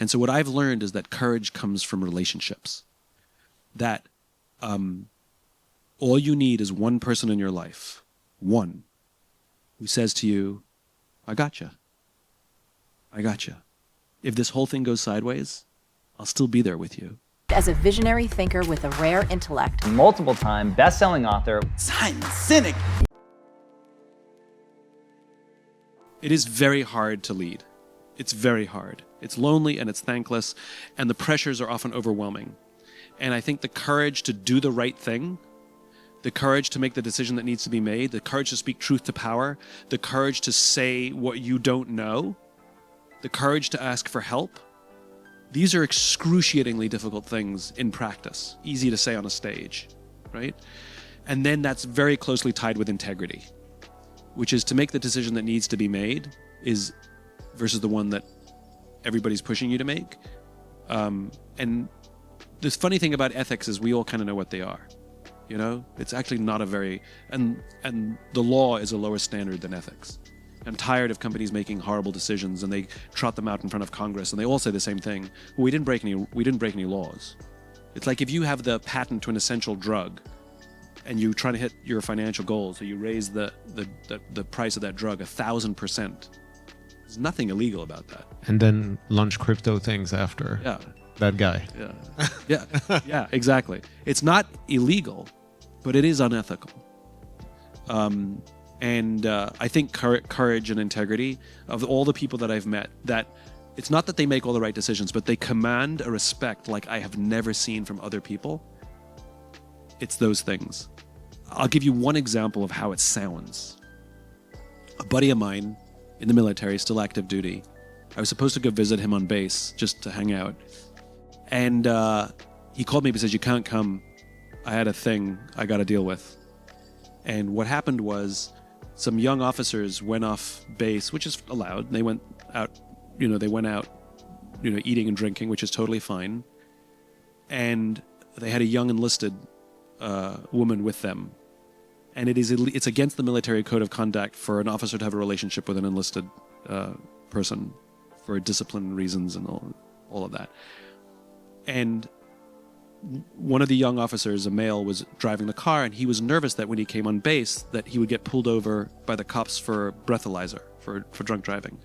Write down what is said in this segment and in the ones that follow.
And so what I've learned is that courage comes from relationships. That all you need is one person in your life, one, who says to you, I gotcha. I gotcha. If this whole thing goes sideways, I'll still be there with you. As a visionary thinker with a rare intellect. Multiple-time best-selling author. Sinek. It is very hard to lead. It's very hard. It's lonely and it's thankless, and the pressures are often overwhelming. And I think the courage to do the right thing, the courage to make the decision that needs to be made, the courage to speak truth to power, the courage to say what you don't know, the courage to ask for help, these are excruciatingly difficult things in practice, easy to say on a stage, right? And then that's very closely tied with integrity, which is to make the decision that needs to be made is versus the one that everybody's pushing you to make. And the funny thing about ethics is we all kind of know what they are. You know, it's actually not a very, and the law is a lower standard than ethics. I'm tired of companies making horrible decisions and they trot them out in front of Congress and they all say the same thing. Well, we didn't break any laws. It's like if you have the patent to an essential drug and you're trying to hit your financial goals, so you raise the price of that drug 1,000%. There's nothing illegal about that. And then launch crypto things after. Yeah. That guy. Yeah, exactly. It's not illegal, but it is unethical. And I think courage and integrity, of all the people that I've met, that it's not that they make all the right decisions, but they command a respect like I have never seen from other people. It's those things. I'll give you one example of how it sounds. A buddy of mine in the military, still active duty, I was supposed to go visit him on base just to hang out. And he called me and says, you can't come. I had a thing I got to deal with. And what happened was some young officers went off base, which is allowed. They went out, eating and drinking, which is totally fine. And they had a young enlisted woman with them. And it's against the military code of conduct for an officer to have a relationship with an enlisted person for discipline reasons and all of that. And one of the young officers, a male, was driving the car, and he was nervous that when he came on base that he would get pulled over by the cops for breathalyzer, for drunk driving.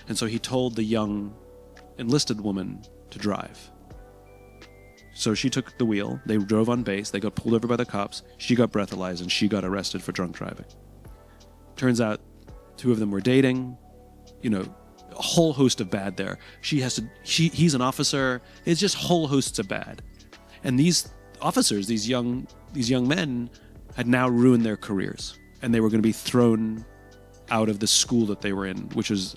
And so he told the young enlisted woman to drive. So she took the wheel, they drove on base, they got pulled over by the cops, she got breathalyzed, and she got arrested for drunk driving. Turns out two of them were dating, a whole host of bad there. He's an officer, it's just whole hosts of bad. And these officers, these young men, had now ruined their careers, and they were going to be thrown out of the school that they were in, which was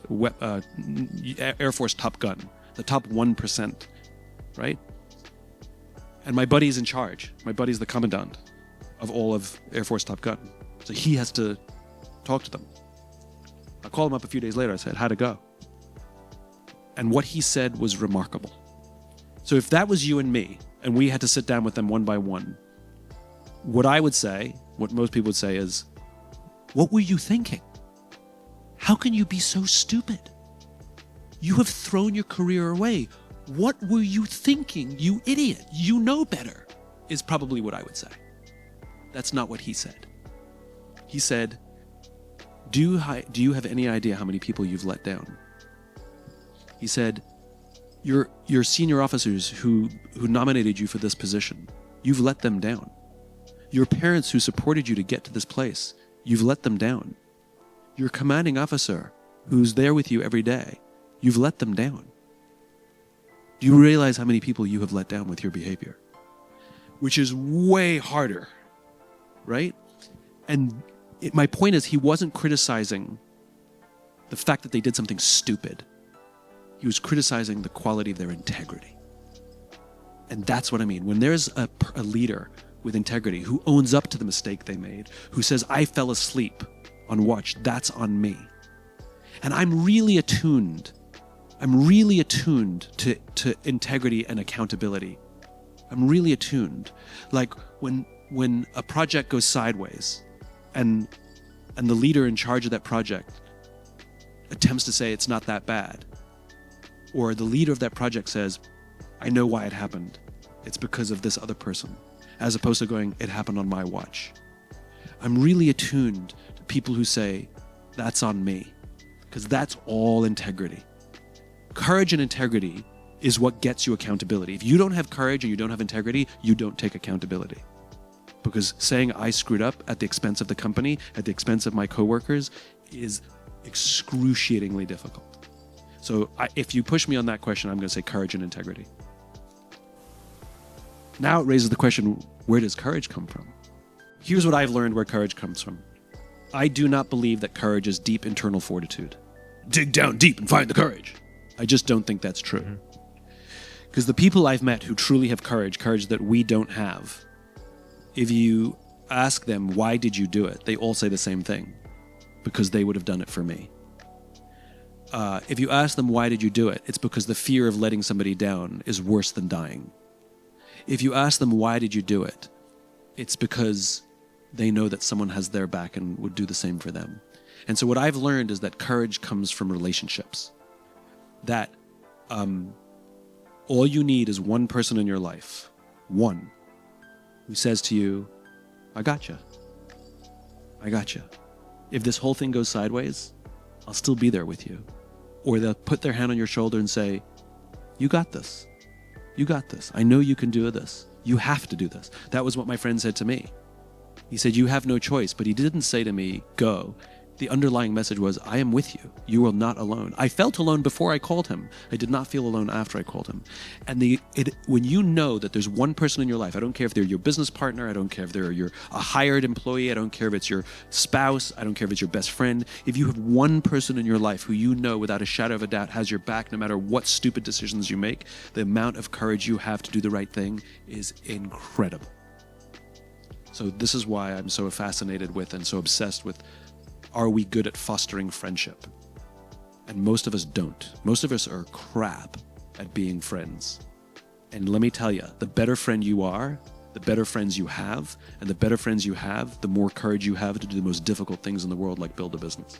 Air Force Top Gun, the top 1%, right? And my buddy's in charge. My buddy's the commandant of all of Air Force Top Gun, so he has to talk to them. I called him up a few days later. I said, how'd it go? And what he said was remarkable. So if that was you and me, and we had to sit down with them one by one, what I would say, what most people would say is, what were you thinking? How can you be so stupid? You have thrown your career away. What were you thinking, you idiot? You know better, is probably what I would say. That's not what he said. He said, do you have any idea how many people you've let down? He said, your senior officers who nominated you for this position, you've let them down. Your parents who supported you to get to this place, you've let them down. Your commanding officer who's there with you every day, you've let them down. Do you realize how many people you have let down with your behavior? Which is way harder, right? And my point is, he wasn't criticizing the fact that they did something stupid. He was criticizing the quality of their integrity. And that's what I mean. When there's a leader with integrity who owns up to the mistake they made, who says, I fell asleep on watch, that's on me. And I'm really attuned to integrity and accountability. I'm really attuned. Like when a project goes sideways and the leader in charge of that project attempts to say it's not that bad, or the leader of that project says, I know why it happened. It's because of this other person, as opposed to going, it happened on my watch. I'm really attuned to people who say, that's on me, because that's all integrity. Courage and integrity is what gets you accountability. If you don't have courage and you don't have integrity, you don't take accountability. Because saying I screwed up at the expense of the company, at the expense of my coworkers, is excruciatingly difficult. So if you push me on that question, I'm going to say courage and integrity. Now it raises the question, where does courage come from? Here's what I've learned where courage comes from. I do not believe that courage is deep internal fortitude. Dig down deep and find the courage. I just don't think that's true. Because the people I've met who truly have courage that we don't have, if you ask them, why did you do it? They all say the same thing. Because they would have done it for me. If you ask them, why did you do it? It's because the fear of letting somebody down is worse than dying. If you ask them, why did you do it? It's because they know that someone has their back and would do the same for them. And so what I've learned is that courage comes from relationships. That all you need is one person in your life, one, who says to you, I gotcha. I gotcha. If this whole thing goes sideways, I'll still be there with you. Or they'll put their hand on your shoulder and say, you got this. You got this. I know you can do this. You have to do this. That was what my friend said to me. He said, you have no choice. But he didn't say to me, go. The underlying message was, I am with you. You are not alone. I felt alone before I called him. I did not feel alone after I called him. And when you know that there's one person in your life, I don't care if they're your business partner, I don't care if they're a hired employee, I don't care if it's your spouse, I don't care if it's your best friend. If you have one person in your life who you know without a shadow of a doubt has your back no matter what stupid decisions you make, the amount of courage you have to do the right thing is incredible. So this is why I'm so fascinated with and so obsessed with, are we good at fostering friendship? And most of us don't. Most of us are crap at being friends. And let me tell you, the better friend you are, the better friends you have, and the better friends you have, the more courage you have to do the most difficult things in the world, like build a business.